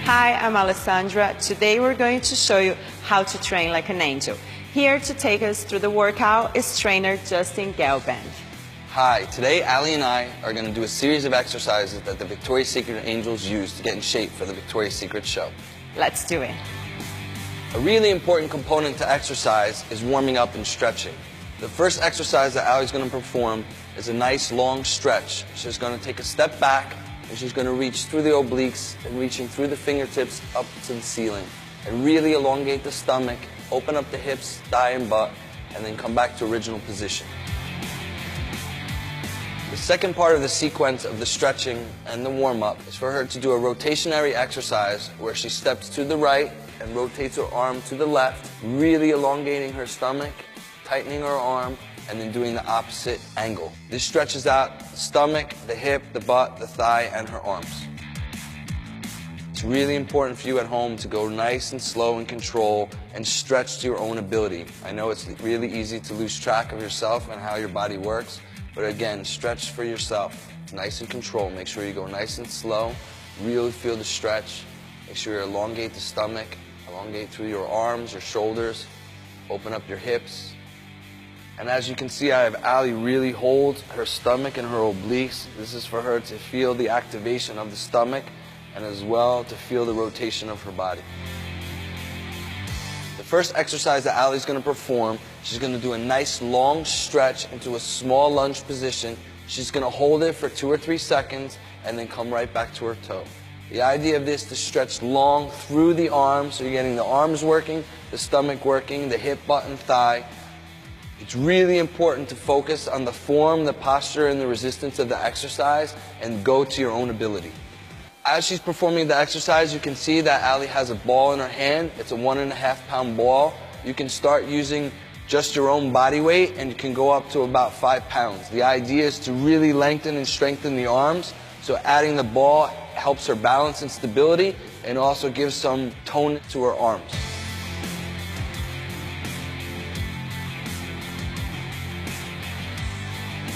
Hi, I'm Alessandra. Today we're going to show you how to train like an angel. Here to take us through the workout is trainer Justin Gelband. Hi, today Ali and I are going to do a series of exercises that the Victoria's Secret Angels use to get in shape for the Victoria's Secret show. Let's do it. A really important component to exercise is warming up and stretching. The first exercise that Ali's going to perform is a nice long stretch. She's going to take a step back and she's going to reach through the obliques and reaching through the fingertips up to the ceiling and really elongate the stomach, open up the hips, thigh and butt, and then come back to original position. The second part of the sequence of the stretching and the warm-up is for her to do a rotationary exercise where she steps to the right and rotates her arm to the left, really elongating her stomach, tightening her arm, and then doing the opposite angle. This stretches out the stomach, the hip, the butt, the thigh, and her arms. It's really important for you at home to go nice and slow in control and stretch to your own ability. I know it's really easy to lose track of yourself and how your body works, but again, stretch for yourself. Nice and control. Make sure you go nice and slow. Really feel the stretch. Make sure you elongate the stomach, elongate through your arms, your shoulders, open up your hips. And as you can see, I have Ali really hold her stomach and her obliques. This is for her to feel the activation of the stomach and as well to feel the rotation of her body. The first exercise that Ali's going to perform, she's going to do a nice long stretch into a small lunge position. She's going to hold it for 2 or 3 seconds and then come right back to her toe. The idea of this is to stretch long through the arms, so you're getting the arms working, the stomach working, the hip, butt, and thigh. It's really important to focus on the form, the posture, and the resistance of the exercise and go to your own ability. As she's performing the exercise, you can see that Ali has a ball in her hand. It's a 1.5 pound ball. You can start using just your own body weight and you can go up to about 5 pounds. The idea is to really lengthen and strengthen the arms, so adding the ball helps her balance and stability and also gives some tone to her arms.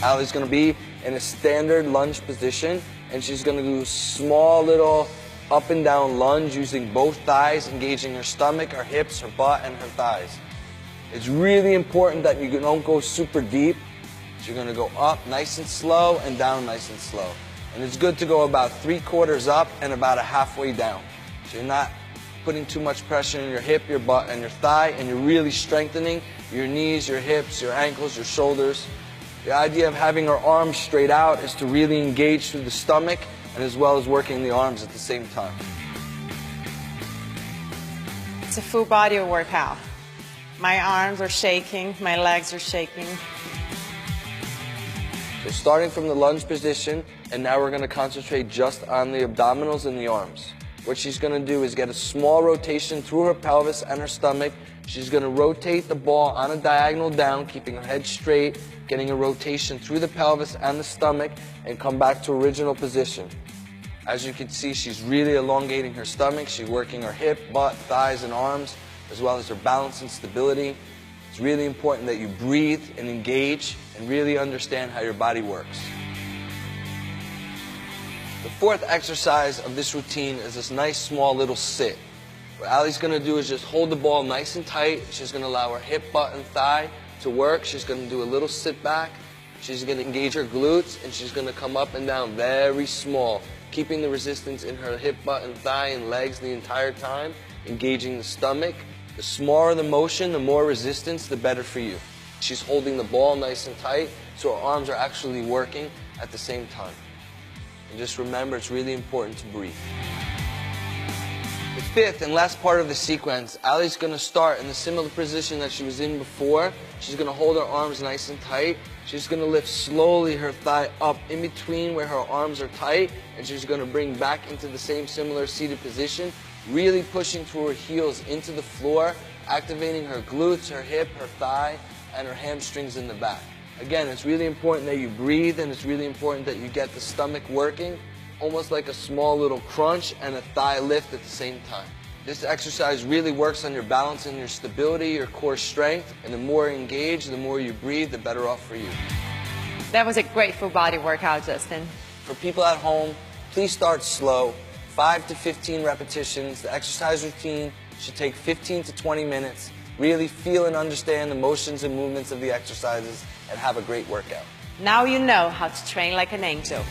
Ali's going to be in a standard lunge position and she's going to do a small little up and down lunge using both thighs, engaging her stomach, her hips, her butt, and her thighs. It's really important that you don't go super deep. So you're going to go up nice and slow and down nice and slow. And it's good to go about 3/4 up and about a halfway down. So you're not putting too much pressure on your hip, your butt, and your thigh, and you're really strengthening your knees, your hips, your ankles, your shoulders. The idea of having our arms straight out is to really engage through the stomach and as well as working the arms at the same time. It's a full body workout. My arms are shaking, my legs are shaking. So starting from the lunge position, and now we're going to concentrate just on the abdominals and the arms. What she's going to do is get a small rotation through her pelvis and her stomach. She's going to rotate the ball on a diagonal down, keeping her head straight, getting a rotation through the pelvis and the stomach, and come back to original position. As you can see, she's really elongating her stomach. She's working her hip, butt, thighs, and arms, as well as her balance and stability. It's really important that you breathe and engage and really understand how your body works. The fourth exercise of this routine is this nice small little sit. What Ali's going to do is just hold the ball nice and tight. She's going to allow her hip, butt, and thigh to work. She's going to do a little sit back. She's going to engage her glutes, and she's going to come up and down very small, keeping the resistance in her hip, butt, and thigh and legs the entire time, engaging the stomach. The smaller the motion, the more resistance, the better for you. She's holding the ball nice and tight, so her arms are actually working at the same time. And just remember, it's really important to breathe. The fifth and last part of the sequence, Ali's going to start in the similar position that she was in before. She's going to hold her arms nice and tight. She's going to lift slowly her thigh up in between where her arms are tight, and she's going to bring back into the same similar seated position, really pushing through her heels into the floor, activating her glutes, her hip, her thigh, and her hamstrings in the back. Again, it's really important that you breathe, and it's really important that you get the stomach working, almost like a small little crunch and a thigh lift at the same time. This exercise really works on your balance and your stability, your core strength, and the more engaged, the more you breathe, the better off for you. That was a great full body workout, Justin. For people at home, please start slow. 5 to 15 repetitions. The exercise routine should take 15 to 20 minutes. Really feel and understand the motions and movements of the exercises and have a great workout. Now you know how to train like an angel.